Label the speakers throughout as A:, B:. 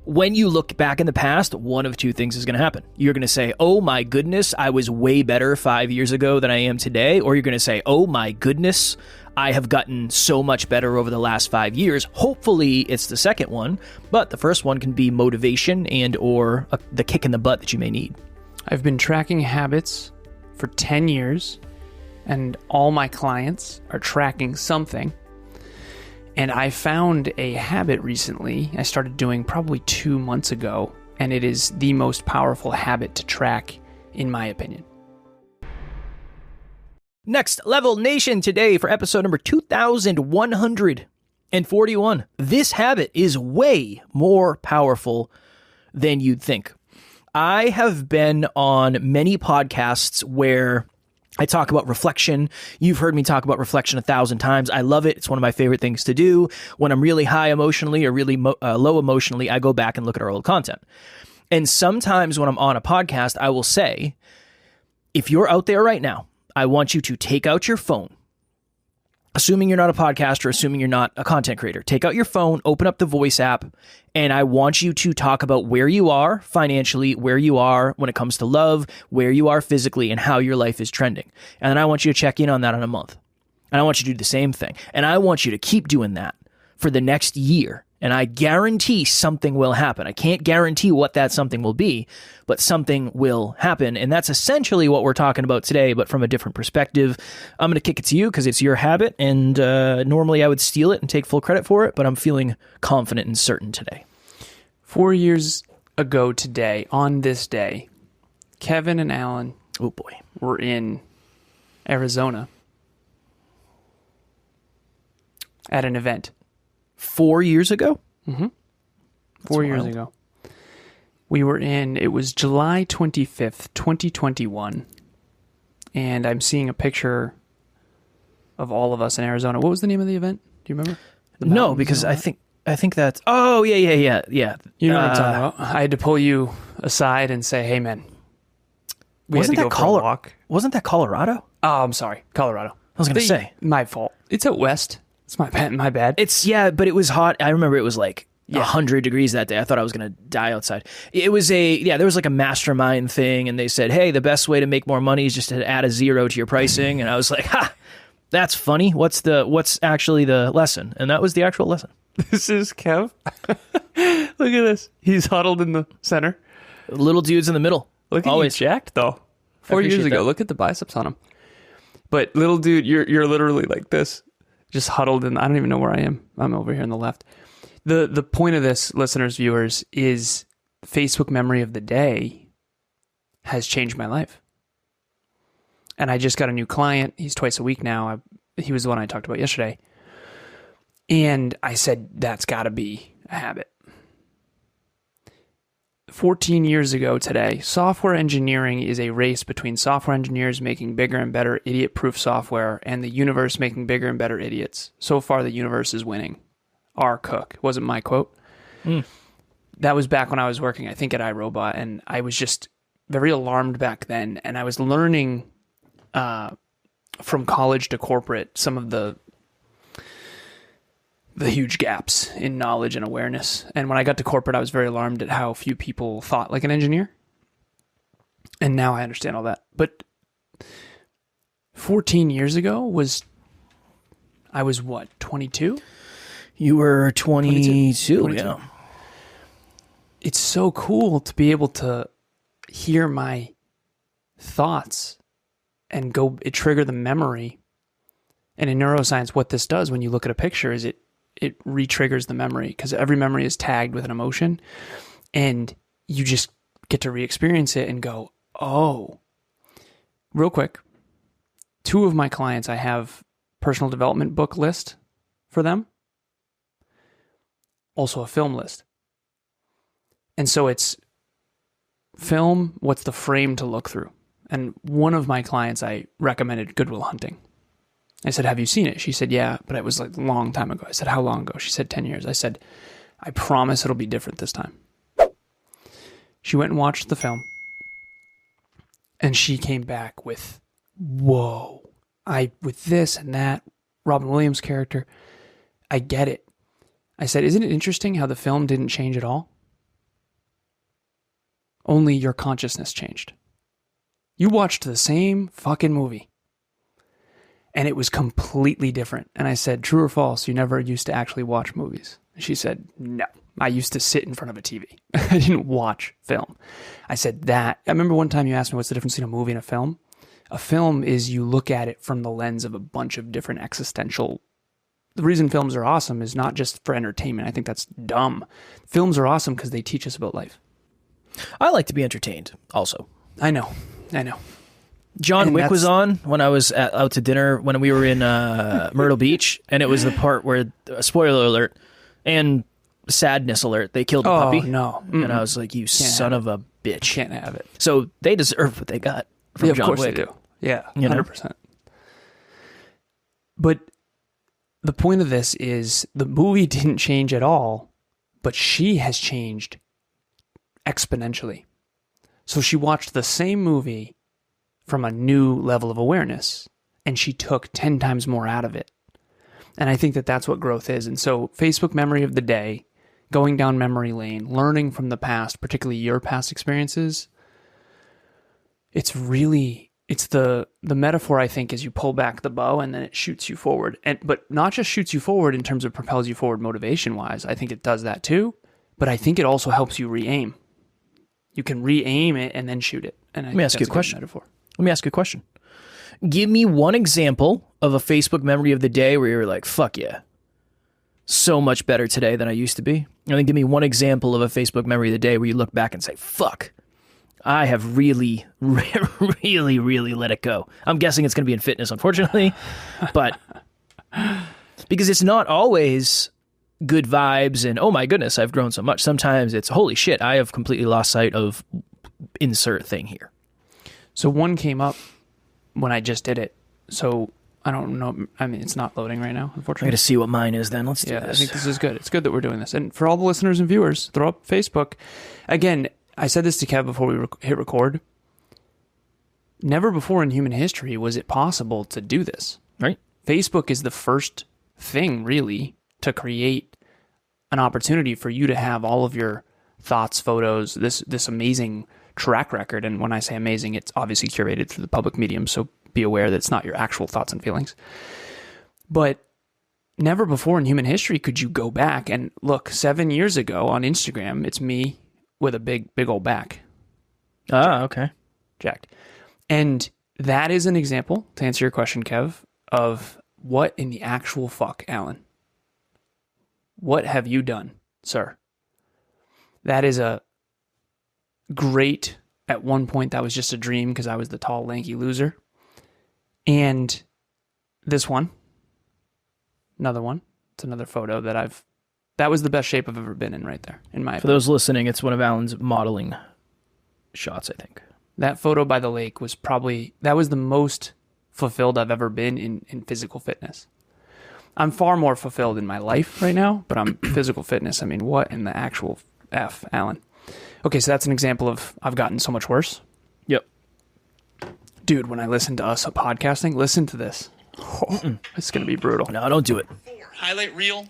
A: When you look back in the past, one of two things is going to happen. You're going to say, oh my goodness, I was way better 5 years ago than I am today. Or you're going to say, oh my goodness, I have gotten so much better over the last 5 years. Hopefully it's the second one, but the first one can be motivation and or the kick in the butt that you may need.
B: I've been tracking habits for 10 years, and all my clients are tracking something. And I found a habit recently I started doing probably 2 months ago, and it is the most powerful habit to track, in my opinion.
A: Next Level Nation today for episode number 2141. This habit is way more powerful than you'd think. I have been on many podcasts where I talk about reflection. You've heard me talk about reflection 1,000 times. I love it. It's one of my favorite things to do. When I'm really high emotionally or really low emotionally, I go back and look at our old content. And sometimes when I'm on a podcast, I will say, if you're out there right now, I want you to take out your phone. Assuming you're not a podcaster, assuming you're not a content creator, take out your phone, open up the voice app, and I want you to talk about where you are financially, where you are when it comes to love, where you are physically, and how your life is trending. And then I want you to check in on that in a month. And I want you to do the same thing. And I want you to keep doing that for the next year. And I guarantee something will happen. I can't guarantee what that something will be, but something will happen. And that's essentially what we're talking about today, but from a different perspective. I'm going to kick it to you because it's your habit. And normally I would steal it and take full credit for it, but I'm feeling confident and certain today.
B: 4 years ago today, on this day, Kevin and Alan were in Arizona at an event.
A: 4 years ago?
B: Mm-hmm. 4 years ago. We were it was July 25th, 2021. And I'm seeing a picture of all of us in Arizona. What was the name of the event? Do you remember?
A: No, because I think that's... Oh, yeah.
B: You know what I'm talking about? I had to pull you aside and say, hey, man, we had to go for a walk.
A: Wasn't that Colorado?
B: Oh, I'm sorry. Colorado.
A: I was going to say.
B: My fault. It's out west. It's my bad.
A: But it was hot. I remember it was like 100 degrees that day. I thought I was going to die outside. It was there was like a mastermind thing, and they said, hey, the best way to make more money is just to add a zero to your pricing. And I was like, ha, that's funny. What's actually the lesson? And that was the actual lesson.
B: This is Kev. Look at this. He's huddled in the center.
A: Little dude's in the middle.
B: Look at you jacked, though. 4 years ago. Look at the biceps on him. But little dude, you're literally like this. Just huddled in. I don't even know where I am. I'm over here on the left. The point of this, listeners, viewers, is Facebook memory of the day has changed my life. And I just got a new client. He's twice a week now. He was the one I talked about yesterday. And I said, that's got to be a habit. 14 years ago today, software engineering is a race between software engineers making bigger and better idiot-proof software and the universe making bigger and better idiots. So far, the universe is winning. R. Cook. Wasn't my quote. That was back when I was working, I think, at iRobot, and I was just very alarmed back then, and I was learning from college to corporate some of the huge gaps in knowledge and awareness. And when I got to corporate, I was very alarmed at how few people thought like an engineer. And now I understand all that. But 14 years ago I was what, 22?
A: You were 22, yeah.
B: It's so cool to be able to hear my thoughts and it trigger the memory. And in neuroscience, what this does when you look at a picture is it re-triggers the memory, because every memory is tagged with an emotion, and you just get to re-experience it and go, oh. Real quick, 2 of my clients, I have personal development book list for them, also a film list. And so it's film, what's the frame to look through? And one of my clients, I recommended Good Will Hunting. I said, have you seen it? She said, yeah, but it was like a long time ago. I said, how long ago? She said, 10 years. I said, I promise it'll be different this time. She went and watched the film, and she came back with, whoa, with this and that, Robin Williams' character, I get it. I said, isn't it interesting how the film didn't change at all? only your consciousness changed. You watched the same fucking movie, and it was completely different. And I said, true or false, you never used to actually watch movies? And she said, no, I used to sit in front of a TV. I didn't watch film. I said that. I remember one time you asked me what's the difference between a movie and a film. A film is you look at it from the lens of a bunch of different existential. The reason films are awesome is not just for entertainment. I think that's dumb. Films are awesome because they teach us about life.
A: I like to be entertained also.
B: I know.
A: John Wick was on when I was out to dinner when we were in Myrtle Beach, and it was the part where, spoiler alert, and sadness alert, they killed a puppy.
B: Oh, no.
A: And I was like, you son of a bitch.
B: Can't have it.
A: So they deserve what they got from John Wick.
B: Of course they do. Yeah,
A: You know?
B: 100%. But the point of this is the movie didn't change at all, but she has changed exponentially. So she watched the same movie from a new level of awareness, and she took 10 times more out of it. And I think that that's what growth is. And so Facebook memory of the day, going down memory lane, learning from the past, particularly your past experiences, it's the metaphor, I think, is you pull back the bow and then it shoots you forward. But not just shoots you forward in terms of propels you forward motivation-wise. I think it does that too. But I think it also helps you re-aim. You can re-aim it and then shoot it. And
A: Let me ask you a question. Give me one example of a Facebook memory of the day where you're like, fuck yeah, so much better today than I used to be. And then give me one example of a Facebook memory of the day where you look back and say, fuck, I have really, really, really let it go. I'm guessing it's going to be in fitness, unfortunately, but because it's not always good vibes and, oh my goodness, I've grown so much. Sometimes it's, holy shit, I have completely lost sight of insert thing here.
B: So one came up when I just did it. So I don't know. I mean, it's not loading right now, unfortunately.
A: I got to see what mine is then. Let's do this.
B: I think this is good. It's good that we're doing this. And for all the listeners and viewers, throw up Facebook. Again, I said this to Kev before we hit record. Never before in human history was it possible to do this.
A: Right.
B: Facebook is the first thing, really, to create an opportunity for you to have all of your thoughts, photos, this amazing track record. And when I say amazing, it's obviously curated through the public medium, so be aware that it's not your actual thoughts and feelings. But never before in human history could you go back and look, 7 years ago on Instagram, it's me with a big old back.
A: Okay.
B: Jacked. And that is an example, to answer your question, Kev, of what in the actual fuck, Alan? What have you done, sir? That is a great, at one point that was just a dream because I was the tall, lanky loser. And this one, another one, it's another photo that was the best shape I've ever been in right there, in my opinion.
A: For those listening, it's one of Alan's modeling shots, I think.
B: That photo by the lake that was the most fulfilled I've ever been in physical fitness. I'm far more fulfilled in my life right now, but I'm physical fitness. I mean, what in the actual F, Alan? Okay, so that's an example of I've gotten so much worse.
A: Yep.
B: Dude, when I listen to us podcasting, listen to this. Oh, it's going to be brutal.
A: No, don't do it.
C: Highlight reel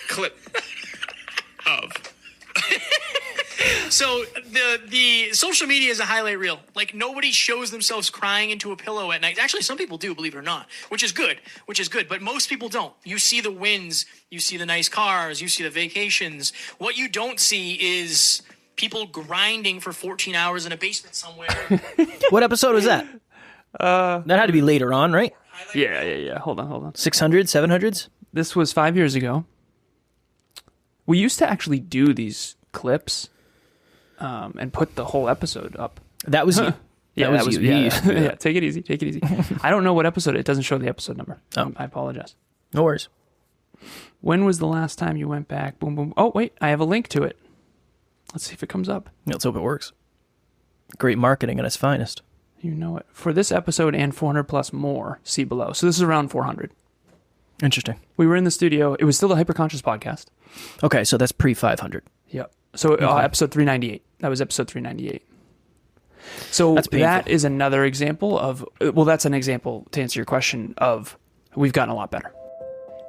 C: clip of. So the social media is a highlight reel. Like, nobody shows themselves crying into a pillow at night. Actually, some people do, believe it or not, which is good. But most people don't. You see the wins, you see the nice cars, you see the vacations. What you don't see is people grinding for 14 hours in a basement somewhere.
A: What episode was that? That had to be later on, right?
B: Yeah. Hold on.
A: 600, 700s?
B: This was 5 years ago. We used to actually do these clips and put the whole episode up.
A: That was you.
B: Yeah, that was you. Yeah. Take it easy. I don't know what episode. It doesn't show the episode number.
A: Oh.
B: I apologize.
A: No worries.
B: When was the last time you went back? Boom, boom. Oh, wait. I have a link to it. Let's see if it comes up.
A: Let's hope it works. Great marketing at its finest.
B: You know it. For this episode and 400 plus more, see below. So this is around 400.
A: Interesting.
B: We were in the studio. It was still the Hyperconscious podcast.
A: Okay, so that's pre-500.
B: Yep. So episode 398. That was episode 398. So that is another example of, that's an example, to answer your question, of we've gotten a lot better.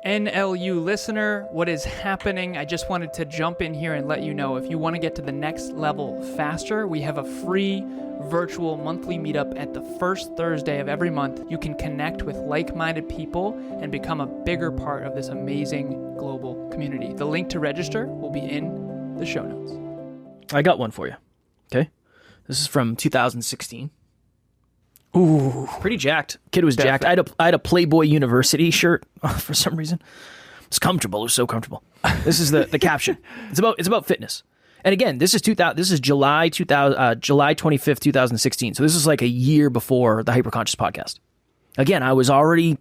B: NLU listener, what is happening? I just wanted to jump in here and let you know if you want to get to the next level faster, we have a free virtual monthly meetup at the first Thursday of every month. You can connect with like-minded people and become a bigger part of this amazing global community. The link to register will be in the show notes.
A: I got one for you. Okay. This is from 2016.
B: Ooh.
A: Pretty jacked. Kid was jacked. I had a Playboy University shirt for some reason. It's comfortable. It was so comfortable. This is the caption. It's about fitness. And again, this is July 25th, 2016. So this is like a year before the Hyperconscious podcast. Again, I was already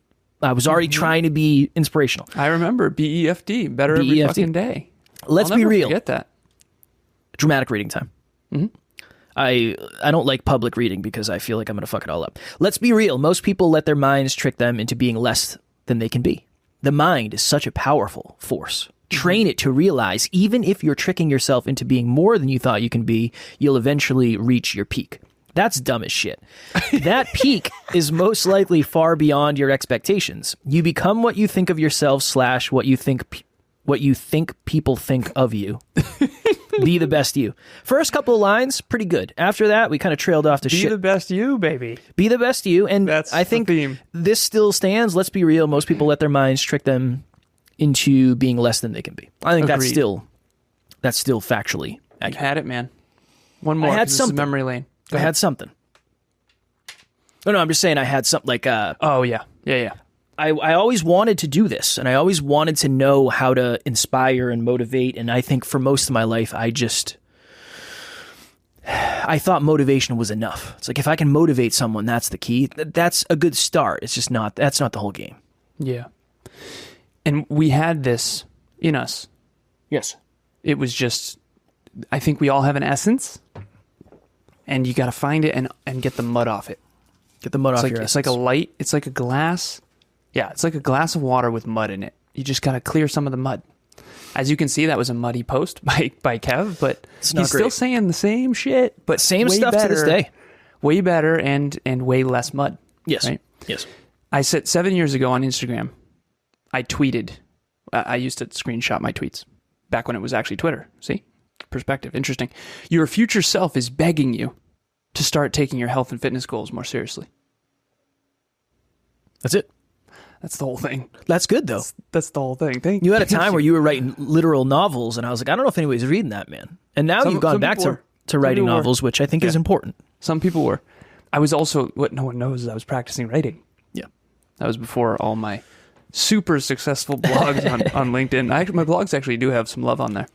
A: trying to be inspirational.
B: I remember BEFD, better every fucking day.
A: Let's be real.
B: Forget that.
A: Dramatic reading time. Mm-hmm. I don't like public reading because I feel like I'm going to fuck it all up. Let's be real. Most people let their minds trick them into being less than they can be. The mind is such a powerful force. Train it to realize even if you're tricking yourself into being more than you thought you can be, you'll eventually reach your peak. That's dumb as shit. That peak is most likely far beyond your expectations. You become what you think of yourself / what you think people think of you. Be the best you. First couple of lines, pretty good. After that, we kind of trailed off to shit.
B: Be the best you, baby.
A: Be the best you. And
B: that's
A: I think
B: the theme. This
A: still stands. Let's be real. Most people let their minds trick them into being less than they can be. I think that's still factually accurate.
B: You had it, man. One more.
A: I had something.
B: This is memory lane.
A: I had something. No, I'm just saying I had something like...
B: oh, yeah. Yeah.
A: I always wanted to do this, and I always wanted to know how to inspire and motivate, and I think for most of my life, I thought motivation was enough. It's like, if I can motivate someone, that's the key. That's a good start. It's just not, that's not the whole game.
B: Yeah. And we had this in us.
A: Yes.
B: It was just, I think we all have an essence, and you got to find it and get the mud off it.
A: Get the mud off your essence.
B: It's like a light, it's like a glass. Yeah, it's like a glass of water with mud in it. You just got to clear some of the mud. As you can see, that was a muddy post by Kev, but he's still saying the same shit, but
A: same stuff to this day.
B: Way better and way less mud.
A: Yes.
B: Right?
A: Yes.
B: I said 7 years ago on Instagram, I tweeted. I used to screenshot my tweets back when it was actually Twitter. See? Perspective. Interesting. Your future self is begging you to start taking your health and fitness goals more seriously.
A: That's it.
B: That's the whole thing.
A: That's good, though.
B: That's the whole thing. Thank
A: you. You had a time where you were writing literal novels, and I was like, I don't know if anybody's reading that, man. And now you've gone back to writing novels, which I think is important.
B: Some people were. I was also, what no one knows is I was practicing writing.
A: Yeah.
B: That was before all my super successful blogs on LinkedIn. My blogs actually do have some love on there.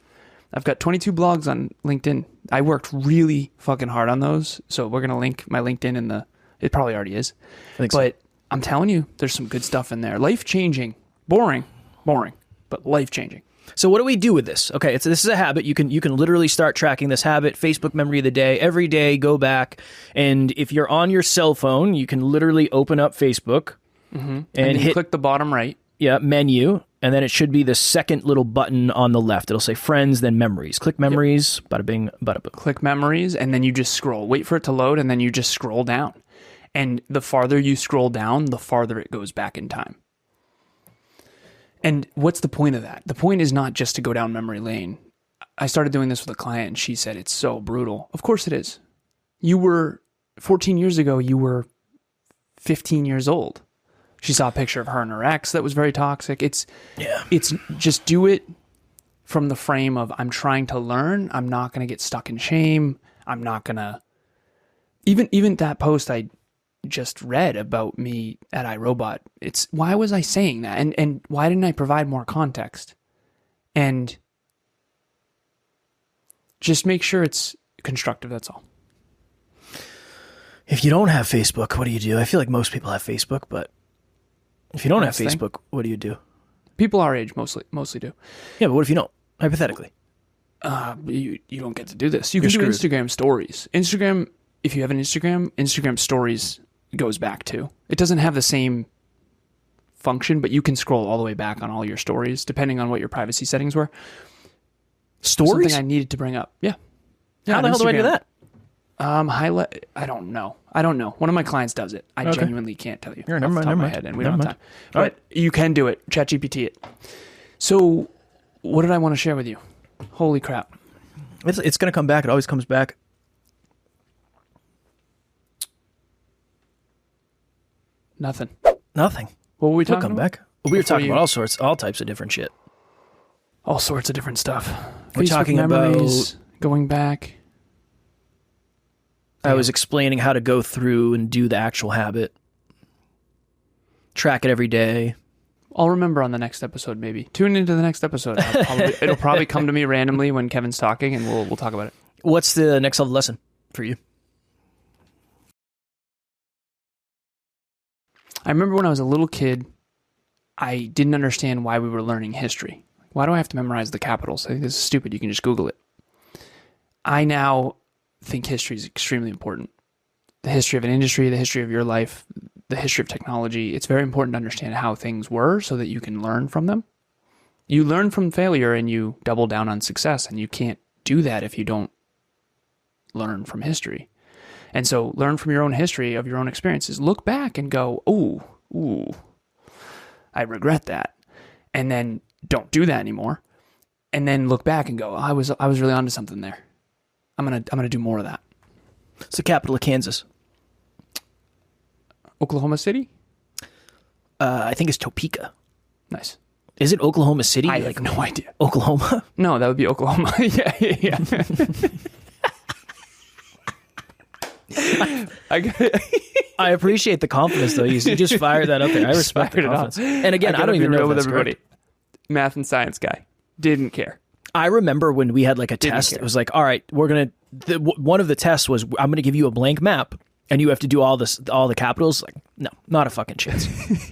B: I've got 22 blogs on LinkedIn. I worked really fucking hard on those, so we're going to link my LinkedIn in the... It probably already is.
A: I think so.
B: I'm telling you, there's some good stuff in there. Life-changing. Boring, but life-changing.
A: So what do we do with this? Okay, this is a habit. You can literally start tracking this habit. Facebook memory of the day. Every day, go back. And if you're on your cell phone, you can literally open up Facebook and hit...
B: click the bottom right.
A: Yeah, menu. And then it should be the second little button on the left. It'll say friends, then memories. Click memories, bada bing, bada boom.
B: Click memories, and then you just scroll. Wait for it to load, and then you just scroll down. And the farther you scroll down, the farther it goes back in time. And what's the point of that? The point is not just to go down memory lane. I started doing this with a client, and she said, it's so brutal. Of course it is. 14 years ago, you were 15 years old. She saw a picture of her and her ex that was very toxic. It's just do it from the frame of, I'm trying to learn. I'm not going to get stuck in shame. I'm not going to... Even that post I just read about me at iRobot, it's why was I saying that? And why didn't I provide more context? And just make sure it's constructive, that's all.
A: If you don't have Facebook, what do you do? I feel like most people have Facebook, but if you don't have Facebook, what do you do?
B: People our age mostly do.
A: Yeah, but what if you don't? Hypothetically.
B: You don't get to do this. You can do Instagram stories. Instagram, if you have an Instagram stories goes back to. It doesn't have the same function, but you can scroll all the way back on all your stories, depending on what your privacy settings were.
A: Stories?
B: Something I needed to bring up. Yeah.
A: How the hell do I do that?
B: Highlight. I don't know. One of my clients does it. I genuinely can't tell you.
A: Never mind.
B: Off the top of
A: Never
B: my
A: mind.
B: head, and we
A: Never
B: don't have time. But you can do it. ChatGPT it. So, what did I want to share with you? Holy crap!
A: It's going to come back. It always comes back.
B: Nothing.
A: Nothing.
B: What were we
A: It'll
B: talking
A: come
B: about?
A: back. We were
B: Before
A: talking
B: you-
A: about all types of different shit.
B: All sorts of different stuff.
A: We're
B: Facebook
A: talking
B: memories, going back.
A: I was explaining how to go through and do the actual habit. Track it every day.
B: I'll remember on the next episode, maybe. Tune into the next episode. It'll probably come to me randomly when Kevin's talking, and we'll talk about it.
A: What's the next level lesson for you?
B: I remember when I was a little kid, I didn't understand why we were learning history. Why do I have to memorize the capitals? I think this is stupid. You can just Google it. I now think history is extremely important. The history of an industry, the history of your life, the history of technology. It's very important to understand how things were so that you can learn from them. You learn from failure and you double down on success, and you can't do that if you don't learn from history. And so learn from your own history of your own experiences. Look back and go, ooh, I regret that. And then don't do that anymore. And then look back and go, I was really onto something there. I'm gonna do more of that.
A: It's the capital of Kansas.
B: Oklahoma City?
A: I think it's Topeka.
B: Nice.
A: Is it Oklahoma City?
B: I have no idea.
A: Oklahoma?
B: No, that would be Oklahoma. yeah.
A: I appreciate the confidence, though. You just fired that up there. I respect the
B: fired it
A: confidence.
B: off.
A: And again, I don't even know if
B: with
A: that's
B: everybody.
A: correct.
B: Math and science guy. Didn't care.
A: I remember when we had like a test.
B: care.
A: It was like, all right, one of the tests was, I'm going to give you a blank map, and you have to do all the capitals. Like, no, not a fucking chance.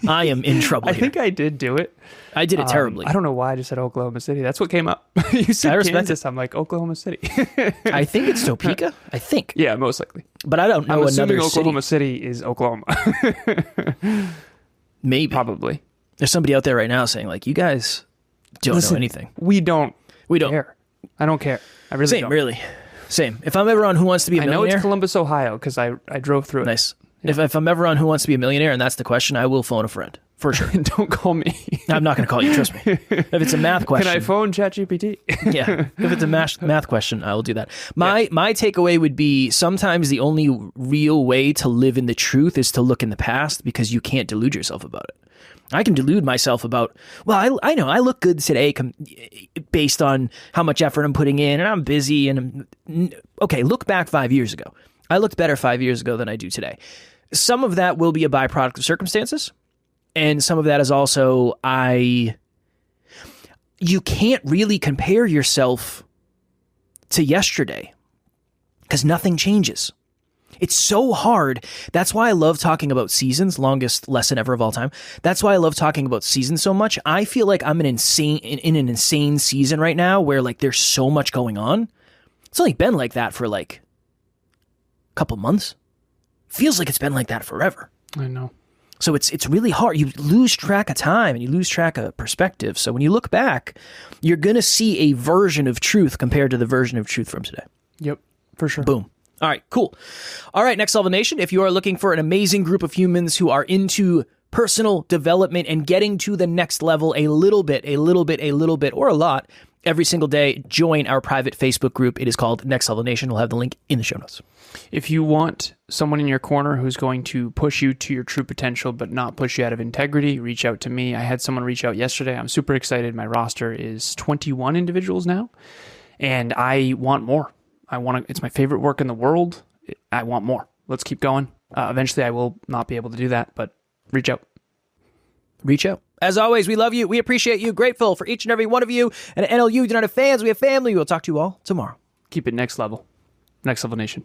A: I am in trouble.
B: I think I did do it.
A: I did it terribly.
B: I don't know why I just said Oklahoma City. That's what came up. You said
A: I respect
B: Kansas. I'm like, Oklahoma City.
A: I think it's Topeka. I think,
B: Yeah, most likely.
A: but I don't know
B: I'm assuming
A: another
B: Oklahoma
A: city.
B: City is Oklahoma.
A: Maybe
B: Probably.
A: there's somebody out there right now saying like, you guys don't know anything.
B: We don't
A: We don't.
B: care. I don't care. I really
A: Same,
B: don't.
A: really. Same. If I'm ever on Who Wants to Be a
B: I know
A: Millionaire,
B: it's Columbus, Ohio, because I drove through it.
A: nice. If I'm ever on Who Wants to Be a Millionaire and that's the question, I will phone a friend for sure.
B: Don't call me.
A: I'm not going to call you. Trust me. If it's a math question,
B: Can I phone ChatGPT?
A: yeah. If it's a math question, I will do that. My takeaway would be sometimes the only real way to live in the truth is to look in the past because you can't delude yourself about it. I can delude myself about, well, I know I look good today based on how much effort I'm putting in and I'm busy okay, look back 5 years ago. I looked better 5 years ago than I do today. Some of that will be a byproduct of circumstances. And some of that is also you can't really compare yourself to yesterday because nothing changes. It's so hard. That's why I love talking about seasons, longest lesson ever of all time. That's why I love talking about seasons so much. I feel like I'm in an insane season right now where like there's so much going on. It's only been like that for like a couple months. Feels like it's been like that forever.
B: I know.
A: So it's really hard. You lose track of time and you lose track of perspective. So when you look back, you're going to see a version of truth compared to the version of truth from today.
B: Yep, for sure.
A: Boom. All right, cool. All right, Next Level Nation, if you are looking for an amazing group of humans who are into personal development and getting to the next level a little bit, or a lot, every single day, join our private Facebook group. It is called Next Level Nation. We'll have the link in the show notes.
B: If you want someone in your corner who's going to push you to your true potential but not push you out of integrity, reach out to me. I had someone reach out yesterday. I'm super excited. My roster is 21 individuals now, and I want more. It's my favorite work in the world. I want more. Let's keep going. Eventually I will not be able to do that, but reach out.
A: Reach out. As always, we love you. We appreciate you. Grateful for each and every one of you. And at NLU, we do not have fans. We have family. We'll talk to you all tomorrow.
B: Keep it next level. Next Level Nation.